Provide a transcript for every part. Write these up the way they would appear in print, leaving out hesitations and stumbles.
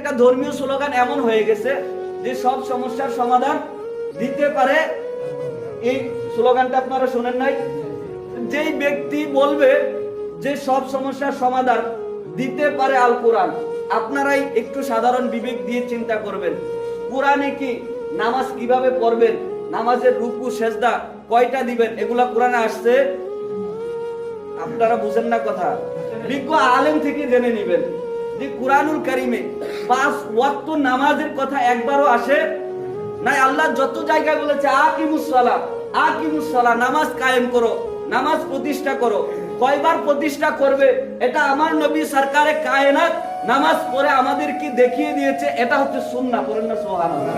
একটা ধর্মীয় স্লোগান এমন হয়ে গেছে যে সব সমস্যার সমাধান দিতে পারে। এই স্লোগানটা আপনারা শুনেন নাই? যেই ব্যক্তি বলবে যে সব সমস্যার সমাধান দিতে পারে আল কোরআন, আপনারাই একটু সাধারণ বিবেক দিয়ে চিন্তা করবেন, কোরআনে কি নামাজ কিভাবে পড়বেন, নামাজের রুকু সেজদা কয়টা দিবেন, এগুলা কোরআনে আসছে? আপনারা বুঝেন না কথা। বিজ্ঞ আলেম থেকে জেনে নেবেন যে কুরআনুল কারীমে 5 ওয়াক্ত নামাজের কথা একবারও আসে নাই। আল্লাহ যত জায়গায় বলেছে আকিমুস সালাহ, নামাজ কায়েম করো, নামাজ প্রতিষ্ঠা করো, কয়বার প্রতিষ্ঠা করবে এটা আমার নবী সরকারে কায়নাত নামাজ পড়ে আমাদেরকে দেখিয়ে দিয়েছে। এটা হচ্ছে সুন্নাহ। পড়েন না সুবহানাল্লাহ।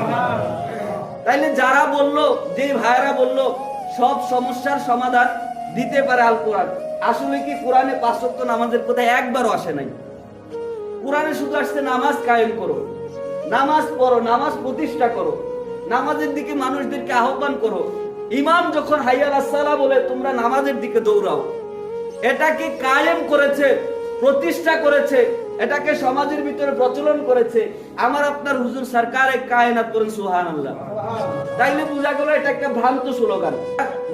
তাইলে যারা বললো, যে ভাইরা বললো সব সমস্যার সমাধান দিতে পারে আল কোরআন, আসলে কি কোরআনে 5 ওয়াক্ত নামাজের কথা একবারও আসে নাই? কোরআনে শুধু আসছে নামাজ কায়েম করো, নামাজ পড়ো, নামাজ প্রতিষ্ঠা করো, নামাজের দিকে মানুষদেরকে আহ্বান করো। ইমাম যখন হাইয়া আলাস সালাহ বলে তোমরা নামাজের দিকে দৌড়াও, এটাকে কায়েম করেছে, প্রতিষ্ঠা করেছে, এটাকে সমাজের ভিতরে প্রচলন করেছে আমার আপনার হুজুর সরকারে কায়নাত। করেন সুবহানাল্লাহ। তাইলে বোঝা গেল এটা একটা ভ্রান্ত স্লোগান।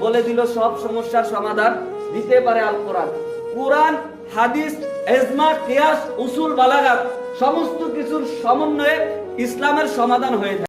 বলে দিল সব সমস্যার সমাধান দিতে পারে আল কোরআন। কোরআন, হাদিস, ইজমা, কিয়াস, উসুল, বালাগাত সমস্ত কিছুর সমন্বয়ে ইসলামের সমাধান হয়ে থাকে।